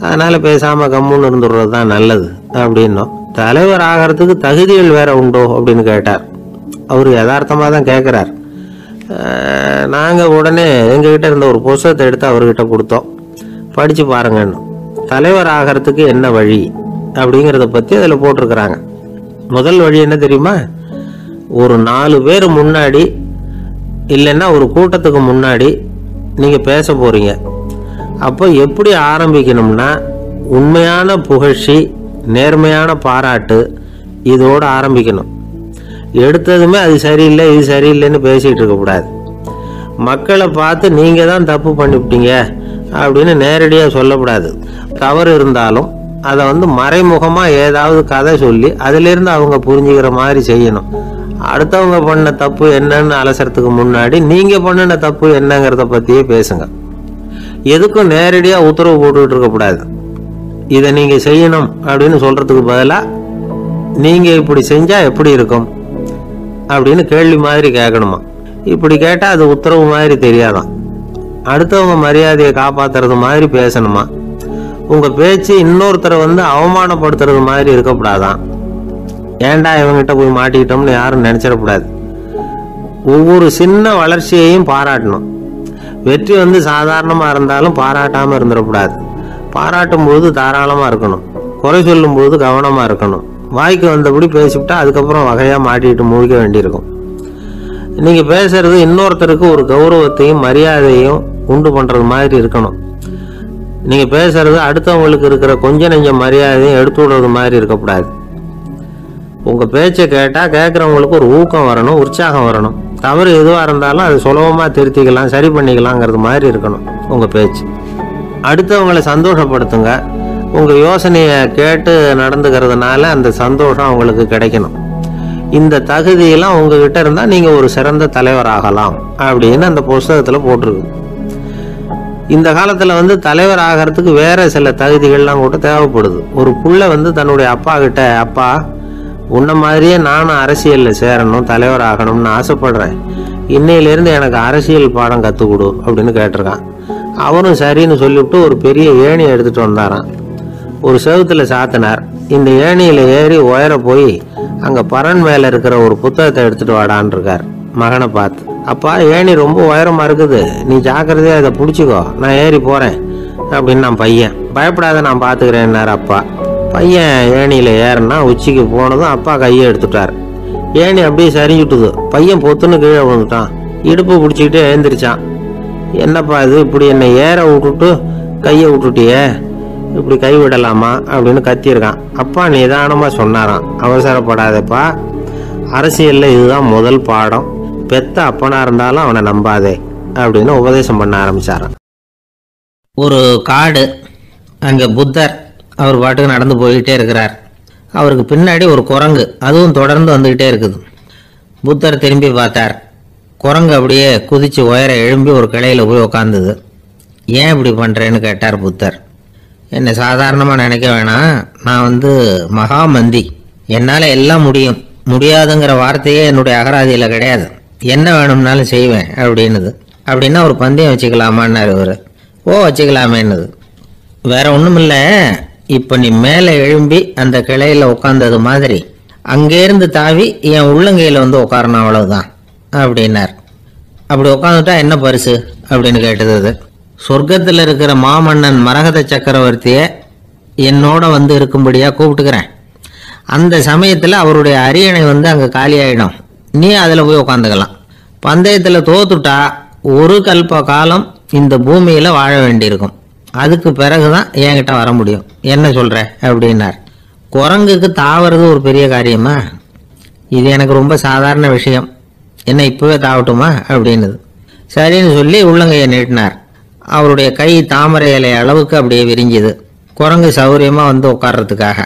அதனால் பேசாமல் கம்முன்னு இருந்துடுறது தான் நல்லது அப்படின்னோம். தலைவர் ஆகிறதுக்கு தகுதிகள் வேற உண்டோ அப்படின்னு கேட்டார். அவர் யதார்த்தமாக தான் கேட்குறார். நாங்கள் உடனே எங்ககிட்ட இருந்த ஒரு புத்தகத்தை எடுத்து அவர்கிட்ட கொடுத்தோம், படித்து பாருங்கன்னு. தலைவர் ஆகிறதுக்கு என்ன வழி அப்படிங்கிறத பற்றி அதில் போட்டிருக்கிறாங்க. முதல் வழி என்ன தெரியுமா? ஒரு 4 பேர் முன்னாடி இல்லைன்னா ஒரு கூட்டத்துக்கு முன்னாடி நீங்கள் பேச போகிறீங்க. அப்போ எப்படி ஆரம்பிக்கணும்னா, உண்மையான புகழ்ச்சி, நேர்மையான பாராட்டு, இதோடு ஆரம்பிக்கணும். எடுத்ததுமே அது சரியில்லை இது சரியில்லைன்னு பேசிகிட்டு இருக்கக்கூடாது. மக்களை பார்த்து நீங்கள் தான் தப்பு பண்ணிவிட்டீங்க அப்படின்னு நேரடியாக சொல்லக்கூடாது. தவறு இருந்தாலும் அதை மறைமுகமாக ஏதாவது கதை சொல்லி அதிலிருந்து அவங்க புரிஞ்சுக்கிற மாதிரி செய்யணும். அடுத்தவங்க பண்ண தப்பு என்னன்னு அலசறதுக்கு முன்னாடி நீங்கள் பண்ணின தப்பு என்னங்கிறத பற்றியே பேசுங்க. எதுக்கும் நேரடியாக உத்தரவு போட்டுக்கிட்டு இருக்கக்கூடாது. இதை நீங்கள் செய்யணும் அப்படின்னு சொல்கிறதுக்கு பதிலாக நீங்கள் இப்படி செஞ்சால் எப்படி இருக்கும் அப்படின்னு கேள்வி மாதிரி கேட்கணுமா. இப்படி கேட்டால் அது உத்தரவு மாதிரி தெரியாதான். அடுத்தவங்க மரியாதையை காப்பாற்றுறது மாதிரி பேசணுமா. உங்கள் பேச்சு இன்னொருத்தரை அவமானப்படுத்துறது மாதிரி இருக்கக்கூடாதான். ஏன்டா இவங்கிட்ட போய் மாட்டிக்கிட்டோம்னு யாரும் நினச்சிடக்கூடாது. ஒவ்வொரு சின்ன வளர்ச்சியையும் பாராட்டணும். வெற்றி சாதாரணமாக இருந்தாலும் பாராட்டாமல் இருந்துடக்கூடாது. பாராட்டும் போது தாராளமாக இருக்கணும். குறை சொல்லும் போது கவனமாக இருக்கணும். வாய்க்கு வந்தபடி பேசிவிட்டா அதுக்கப்புறம் வகையாக மாட்டிக்கிட்டு மூழ்க வேண்டியிருக்கும். நீங்கள் பேசுறது இன்னொருத்தருக்கு ஒரு கௌரவத்தையும் மரியாதையும் உண்டு பண்ணுறது மாதிரி இருக்கணும். நீங்கள் பேசுறது அடுத்தவங்களுக்கு இருக்கிற கொஞ்ச நெஞ்ச மரியாதையும் எடுத்து விடுறது மாதிரி இருக்கக்கூடாது. உங்கள் பேச்சை கேட்டால் கேட்குறவங்களுக்கு ஒரு ஊக்கம் வரணும், உற்சாகம் வரணும். தவறு எதுவாக இருந்தாலும் அது சுலபமாக திருத்திக்கலாம், சரி பண்ணிக்கலாங்கிறது மாதிரி இருக்கணும் உங்கள் பேச்சு. அடுத்தவங்களை சந்தோஷப்படுத்துங்க. உங்கள் யோசனையை கேட்டு நடந்துக்கிறதுனால அந்த சந்தோஷம் அவங்களுக்கு கிடைக்கணும். இந்த தகுதியெல்லாம் உங்ககிட்ட இருந்தால் நீங்கள் ஒரு சிறந்த தலைவராகலாம் அப்படின்னு அந்த புஸ்தகத்தில் போட்டிருக்கு. இந்த காலத்தில் தலைவர் ஆகிறதுக்கு வேற சில தகுதிகள்லாம் கூட தேவைப்படுது. ஒரு புள்ள தன்னுடைய அப்பா கிட்ட, அப்பா உன்ன மாதிரியே நானும் அரசியலில் சேரணும், தலைவர் ஆகணும்னு ஆசைப்படுறேன், இன்னையிலேருந்து எனக்கு அரசியல் பாடம் கற்றுக் கொடு அப்படின்னு கேட்டிருக்கான். அவரும் சரின்னு சொல்லிவிட்டு ஒரு பெரிய ஏணியை எடுத்துகிட்டு வந்தாரான். ஒரு செவுத்தில் சாத்தினார். இந்த ஏணியில் ஏறி உயர போய் அங்கே பரன் மேலே இருக்கிற ஒரு புத்தகத்தை எடுத்துகிட்டு வாடான் இருக்கார். மகனை பார்த்து, அப்பா ஏணி ரொம்ப உயரமாக இருக்குது, நீ ஜாக்கிரதையாக அதை பிடிச்சிக்கோ, நான் ஏறி போகிறேன் அப்படின்னு நான் பையன். பயப்படாத, நான் பார்த்துக்கிறேன்னார் அப்பா. பையன் ஏணியில் ஏறினா உச்சிக்கு போனதும் அப்பா கையை எடுத்துட்டார். ஏணி அப்படியே சரிஞ்சுட்டுது. பையன் பொத்துன்னு கீழே விழுந்துட்டான். இடுப்பு பிடிச்சிக்கிட்டே எழுந்திரிச்சான். என்னப்பா இது, இப்படி என்னை ஏற விட்டுட்டு கையை விட்டுட்டியே, இப்படி கை விடலாமா அப்படின்னு கத்தியிருக்கான். அப்பா நிதானமாக சொன்னாராம், அவசரப்படாதப்பா, அரசியலில் இதுதான் முதல் பாடம், பெத்த அப்பனா இருந்தாலும் அவனை நம்பாதே அப்படின்னு உபதேசம் பண்ண ஆரம்பிச்சாரான். ஒரு காடு, அங்கே புத்தர் அவர் பாட்டுக்கு நடந்து போய்கிட்டே இருக்கிறார். அவருக்கு பின்னாடி ஒரு குரங்கு, அதுவும் தொடர்ந்து வந்துக்கிட்டே இருக்குது. புத்தர் திரும்பி பார்த்தார். குரங்கு அப்படியே குதித்து உயர எழும்பி ஒரு கிளையில் போய் உக்காந்துது. ஏன் இப்படி பண்ணுறேன்னு கேட்டார் புத்தர். என்னை சாதாரணமாக நினைக்க வேணாம், நான் மகாமந்தி, என்னால் எல்லாம் முடியும், முடியாதுங்கிற வார்த்தையே என்னுடைய அகராதியில் கிடையாது, என்ன வேணும்னாலும் செய்வேன் அப்படின்னுது. அப்படின்னா ஒரு பந்தயம் வச்சுக்கலாமான்னாரு இவர். ஓ வச்சுக்கலாமேன்னுது. வேற ஒன்றும் இல்லை, இப்போ நீ மேலே எழும்பி அந்த கிளையில் உட்காந்தது மாதிரி அங்கேருந்து தாவி என் உள்ளங்கையில் உட்காரணும், அவ்வளவுதான் அப்படின்னார். அப்படி உட்காந்துட்டா என்ன பரிசு அப்படின்னு கேட்டது அது. சொர்க்கத்தில் இருக்கிற மாமன்னன் மரகத சக்கரவர்த்தியை என்னோட இருக்கும்படியாக கூப்பிட்டுக்கிறேன். அந்த சமயத்தில் அவருடைய அரியணை அங்கே காலியாயிடும், நீ அதில் போய் உட்காந்துக்கலாம். பந்தயத்தில் தோத்துட்டா ஒரு கல்ப காலம் இந்த பூமியில் வாழ வேண்டியிருக்கும், அதுக்கு பிறகுதான் என்கிட்ட வர முடியும், என்ன சொல்கிற அப்படின்னார். குரங்குக்கு தாவறது ஒரு பெரிய காரியமா, இது எனக்கு ரொம்ப சாதாரண விஷயம், என்ன இப்போவே தாவட்டுமா அப்படின்னுது. சரின்னு சொல்லி உள்ளங்கையை நீட்டினார். அவருடைய கை தாமரை இலை அளவுக்கு அப்படியே விரிஞ்சுது. குரங்கு சௌகரியமாக உட்கார்றதுக்காக.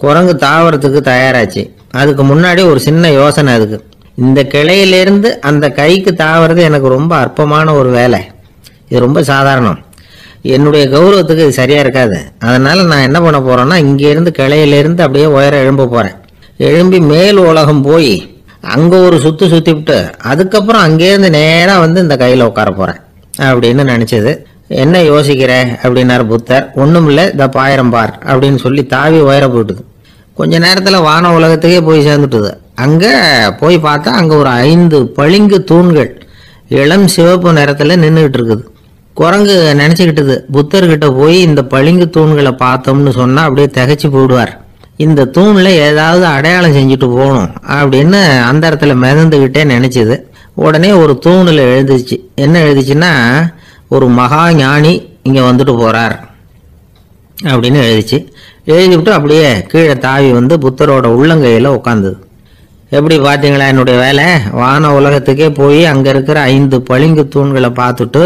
குரங்கு தாவறதுக்கு தயாராச்சு. அதுக்கு முன்னாடி ஒரு சின்ன யோசனை அதுக்கு. இந்த கிளையிலேருந்து அந்த கைக்கு தாவறது எனக்கு ரொம்ப அற்பமான ஒரு வேலை, இது ரொம்ப சாதாரணம், என்னுடைய கௌரவத்துக்கு இது சரியாக இருக்காது. அதனால் நான் என்ன பண்ண போகிறேன்னா, இங்கேருந்து கிளையிலேருந்து அப்படியே உயர எழும்ப போகிறேன். எழும்பி மேல் உலகம் போய் அங்கே ஒரு சுற்றி விட்டு அதுக்கப்புறம் அங்கேருந்து நேராக இந்த கையில் உட்கார போகிறேன் அப்படின்னு நினச்சது. என்ன யோசிக்கிற அப்படின்னார் புத்தர். ஒன்றும் இல்லை, இந்த பாயிரம் பார் அப்படின்னு சொல்லி தாவி உயர போயிட்டுது. கொஞ்ச நேரத்தில் வான உலகத்துக்கே போய் சேர்ந்துட்டுது. அங்கே போய் பார்த்தா அங்கே ஒரு 5 பளிங்கு தூண்கள் இளம் சிவப்பு நிறத்தில் நின்றுக்கிட்டு இருக்குது. குரங்கு நினச்சிக்கிட்டது, புத்தர்கிட்ட போய் இந்த பளிங்கு தூண்களை பார்த்தோம்னு சொன்னால் அப்படியே திகைச்சு போயிடுவார், இந்த தூணில் ஏதாவது அடையாளம் செஞ்சுட்டு போகணும் அப்படின்னு அந்த இடத்துல மிதந்துக்கிட்டே நினச்சிது. உடனே ஒரு தூணில் எழுதிச்சு. என்ன எழுதிச்சுன்னா, ஒரு மகா ஞானி இங்கே வந்துட்டு போகிறார் அப்படின்னு எழுதிச்சு. எழுதிவிட்டு அப்படியே கீழே தாவி புத்தரோட உள்ளங்கையில் உட்காந்துது. எப்படி பார்த்தீங்களா என்னுடைய வேலை? வான உலகத்துக்கே போய் அங்கே இருக்கிற 5 பளிங்கு தூண்களை பார்த்துட்டு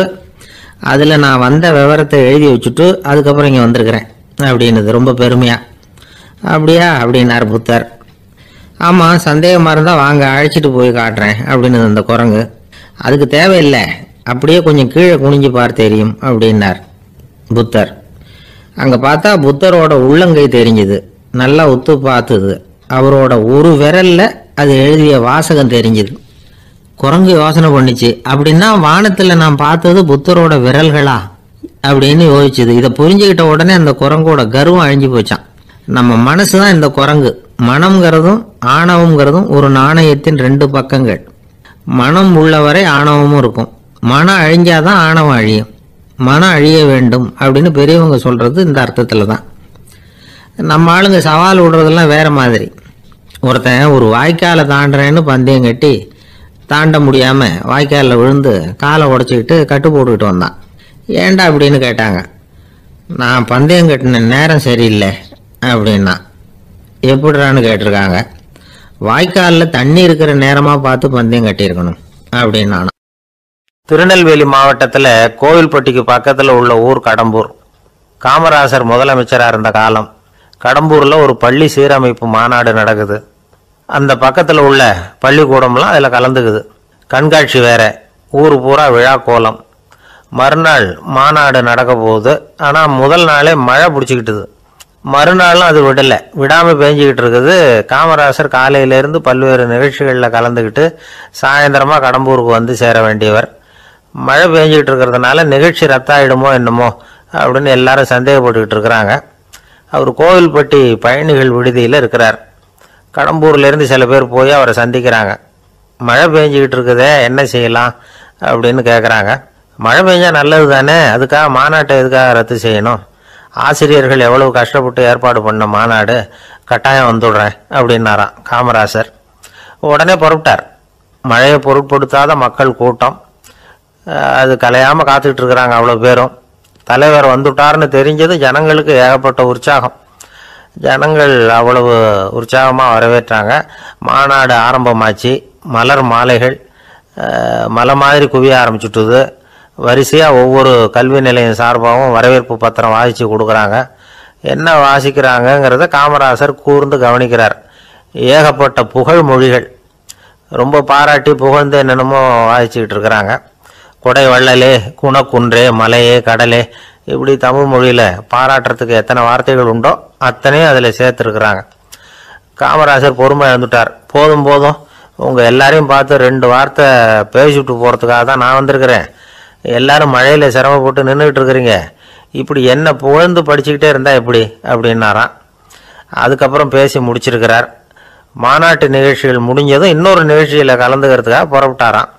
அதில் நான் வந்த விவரத்தை எழுதி வச்சுட்டு அதுக்கப்புறம் இங்கே வந்திருக்கிறேன் அப்படின்னுது ரொம்ப பெருமையாக. அப்படியா அப்படின்னார் புத்தர். ஆமாம், சந்தேகமாக இருந்தால் வாங்க அழைச்சிட்டு போய் காட்டுறேன் அப்படின்னு அந்த குரங்கு. அதுக்கு தேவையில்லை, அப்படியே கொஞ்சம் கீழே குனிஞ்சு பார்த்து தெரியும் அப்படின்னார் புத்தர். அங்கே பார்த்தா புத்தரோட உள்ளங்கை தெரிஞ்சுது. நல்லா உத்து பார்த்துது. அவரோட ஒரு விரல்ல அது எழுதிய வாசகம் தெரிஞ்சுது. குரங்கு யோசனை பண்ணிச்சு, அப்படின்னா வானத்தில் நான் பார்த்தது புத்தரோட விரல்களா அப்படின்னு யோசிச்சுது. இதை புரிஞ்சுக்கிட்ட உடனே அந்த குரங்கோட கர்வம் அழிஞ்சு போச்சான். நம்ம மனசு தான் இந்த குரங்கு. மனம்ங்கிறதும் ஆணவம்ங்கிறதும் ஒரு நாணயத்தின் 2 பக்கங்கள். மனம் உள்ளவரை ஆணவமும் இருக்கும். மனம் அழிஞ்சாதான் ஆணவம் அழியும். மனம் அழிய வேண்டும் அப்படின்னு பெரியவங்க சொல்றது இந்த அர்த்தத்தில் தான். நம்ம ஆளுங்க சவால் விடுறதெல்லாம் வேற மாதிரி. ஒருத்தன் ஒரு வாய்க்காலை தாண்டுறேன்னு பந்தயம் கட்டி தாண்ட முடியாமல் வாய்க்காலில் விழுந்து காலை உடச்சிக்கிட்டு கட்டு போட்டுக்கிட்டு வந்தான். ஏன்டா அப்படின்னு கேட்டாங்க. நான் பந்தயம் கட்டின நேரம் சரியில்லை அப்படின்னா. எப்படிறான்னு கேட்டிருக்காங்க. வாய்க்காலில் தண்ணி இருக்கிற நேரமாக பார்த்து பந்தயம் கட்டியிருக்கணும் அப்படின்னா. திருநெல்வேலி மாவட்டத்தில் கோவில்பட்டிக்கு பக்கத்தில் உள்ள ஊர் கடம்பூர். காமராசர் முதலமைச்சராக இருந்த காலம். கடம்பூரில் ஒரு பள்ளி சீரமைப்பு மாநாடு நடக்குது. அந்த பக்கத்தில் உள்ள பள்ளிக்கூடம்லாம் அதில் கலந்துக்குது. கண்காட்சி வேற. ஊர் பூரா விழா கோலம். மறுநாள் மாநாடு நடக்க போகுது. ஆனால் முதல் நாளே மழை பிடிச்சிக்கிட்டுது. மறுநாளும் அது விடாமல் பேஞ்சிக்கிட்டு இருக்குது. காமராசர் காலையிலேருந்து பல்வேறு நிகழ்ச்சிகளில் கலந்துக்கிட்டு சாயந்தரமாக கடம்பூருக்கு வந்து சேர வேண்டியவர். மழை பேஞ்சிக்கிட்டு இருக்கிறதுனால நிகழ்ச்சி ரத்தாயிடுமோ என்னமோ அப்படின்னு எல்லாரும் சந்தேகப்பட்டுக்கிட்டு இருக்கிறாங்க. அவர் கோவில்பட்டி பயணிகள் விடுதியில் இருக்கிறார். கடம்பூர்லேருந்து சில பேர் போய் அவரை சந்திக்கிறாங்க. மழை பெஞ்சிக்கிட்டு இருக்குதே, என்ன செய்யலாம் அப்படின்னு கேட்குறாங்க. மழை பெஞ்சால் நல்லது தானே, அதுக்காக மாநாட்டை எதுக்காக ரத்து செய்யணும்? ஆசிரியர்கள் எவ்வளவு கஷ்டப்பட்டு ஏற்பாடு பண்ண மாநாடு, கட்டாயம் வந்துடுறேன் அப்படின்னாராம் காமராசர். உடனே புறப்பட்டார். மழையை பொருட்படுத்தாத மக்கள் கூட்டம். அது கலையாமல் காத்துக்கிட்டு இருக்கிறாங்க அவ்வளோ பேரும். தலைவர் வந்துட்டார்னு தெரிஞ்சது ஜனங்களுக்கு ஏகப்பட்ட உற்சாகம். ஜனங்கள் அவ்வளவு உற்சாகமாக வரவேற்றாங்க. மாநாடு ஆரம்பமாச்சு. மலர் மாலைகள் மலை மாதிரி குவிய ஆரம்பிச்சுட்டுது. வரிசையாக ஒவ்வொரு கல்வி நிலையம் சார்பாகவும் வரவேற்பு பத்திரம் வாசித்து கொடுக்குறாங்க. என்ன வாசிக்கிறாங்கங்கிறத காமராசர் கூர்ந்து கவனிக்கிறார். ஏகப்பட்ட புகழ் மொழிகள். ரொம்ப பாராட்டி புகழ்ந்து என்னென்னமோ வாசிச்சுக்கிட்டு இருக்கிறாங்க. கொடை வள்ளலே, குணக்குன்றே, மலையே, கடலே, இப்படி தமிழ் மொழியில் பாராட்டுறதுக்கு எத்தனை வார்த்தைகள் உண்டோ அத்தனையும் அதில் சேர்த்துருக்குறாங்க. காமராசர் பொறுமை இழந்துட்டார். போதும் போதும், உங்கள் எல்லாரையும் பார்த்து 2 வார்த்தை பேசிவிட்டு போகிறதுக்காக தான் நான் வந்திருக்கிறேன். எல்லாரும் மழையில் சிரமப்பட்டு நின்றுக்கிட்டு இருக்கிறீங்க. இப்படி என்ன புகழ்ந்து படிச்சுக்கிட்டே இருந்தால் எப்படி அப்படின்னாராம். அதுக்கப்புறம் பேசி முடிச்சிருக்கிறார். மாநாட்டு நிகழ்ச்சிகள் முடிஞ்சதும் இன்னொரு நிகழ்ச்சியில் கலந்துக்கிறதுக்காக புறப்பட்டாராம்.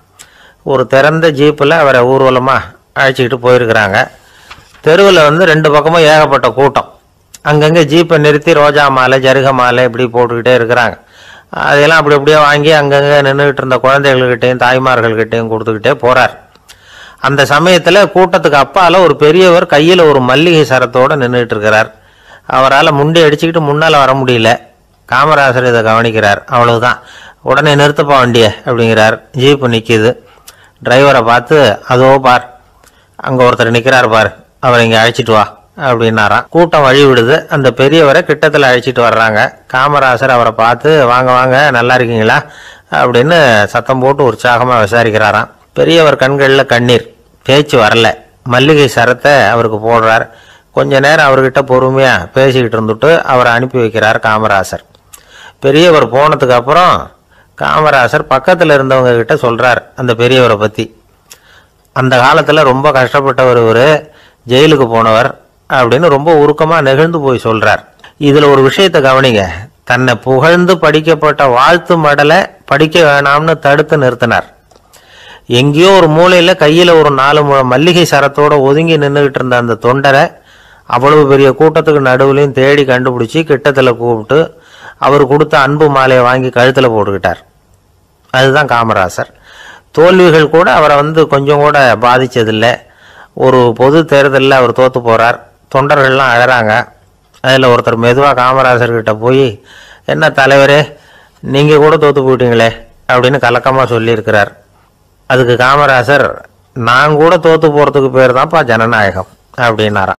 ஒரு திறந்த ஜீப்பில் அவரை ஊர்வலமாக அழைச்சிக்கிட்டு போயிருக்கிறாங்க. தெருவில் 2 பக்கமும் ஏகப்பட்ட கூட்டம். அங்கங்கே ஜீப்பை நிறுத்தி ரோஜா மாலை, ஜருக மாலை இப்படி போட்டுக்கிட்டே இருக்கிறாங்க. அதெல்லாம் அப்படி அப்படியே வாங்கி அங்கங்கே நின்றுக்கிட்டு இருந்த குழந்தைகள்கிட்டையும் தாய்மார்கள்கிட்டையும் கொடுத்துக்கிட்டே போகிறார். அந்த சமயத்தில் கூட்டத்துக்கு அப்பால் ஒரு பெரியவர் கையில் ஒரு மல்லிகை சரத்தோடு நின்றுட்டு இருக்கிறார். அவரால் முண்டி அடிச்சுக்கிட்டு முன்னால் வர முடியல. காமராசர் இதை கவனிக்கிறார். அவ்வளவுதான், உடனே நிறுத்தப்பா வண்டிய அப்படிங்கிறார். ஜீப்பு நிற்கிது. டிரைவரை பார்த்து, அதோ பார், அங்கே ஒருத்தர் நிற்கிறார் பார், அவரை இங்கே அழைச்சிட்டு வா அப்படின்னாராம். கூட்டம் வழி விடுது. அந்த பெரியவரை கிட்டத்தில் அழைச்சிட்டு வர்றாங்க. காமராசர் அவரை பார்த்து, வாங்க வாங்க, நல்லா இருக்கீங்களா அப்படின்னு சத்தம் போட்டு உற்சாகமாக விசாரிக்கிறாராம். பெரியவர் கண்களில் கண்ணீர். பேச்சு வரல. மல்லிகை சரத்தை அவருக்கு போடுறார். கொஞ்ச நேரம் அவர்கிட்ட பொறுமையாக பேசிக்கிட்டு இருந்துட்டு அவரை அனுப்பி வைக்கிறார் காமராசர். பெரியவர் போனதுக்கு அப்புறம் காமராசர் பக்கத்தில் இருந்தவங்க கிட்ட சொல்கிறார் அந்த பெரியவரை பற்றி. அந்த காலத்தில் ரொம்ப கஷ்டப்பட்டவர் இவர், ஜெயிலுக்கு போனவர் அப்படின்னு ரொம்ப உருக்கமாக நெகிழ்ந்து போய் சொல்கிறார். இதில் ஒரு விஷயத்தை கவனிங்க. தன்னை புகழ்ந்து படிக்கப்பட்ட வாழ்த்து மடலை படிக்க வேணாம்னு தடுத்து நிறுத்தினார். எங்கேயோ ஒரு மூலையில் கையில் ஒரு 4 முழம் மல்லிகை சரத்தோடு ஒதுங்கி நின்றுக்கிட்டு இருந்த அந்த தொண்டரை அவ்வளவு பெரிய கூட்டத்துக்கு நடுவுலையும் தேடி கண்டுபிடிச்சி கிட்டத்தில் கூப்பிட்டு அவர் கொடுத்த அன்பு மாலையை வாங்கி கழுத்தில் போட்டுக்கிட்டார். அதுதான் காமராசர். தோல்விகள் கூட அவரை கொஞ்சம் கூட பாதித்ததில்லை. ஒரு பொது தேர்தலில் அவர் தோற்று போகிறார். தொண்டர்கள்லாம் அழறாங்க. அதில் ஒருத்தர் மெதுவாக காமராசர்கிட்ட போய், என்ன தலைவரே, நீங்க கூட தோத்து போயிட்டீங்களே அப்படின்னு கலக்கமா சொல்லியிருக்கிறார். அதுக்கு காமராசர், நான் கூட தோத்து போறதுக்கு பேர் தான்ப்பா ஜனநாயகம் அப்படின்னாராம்.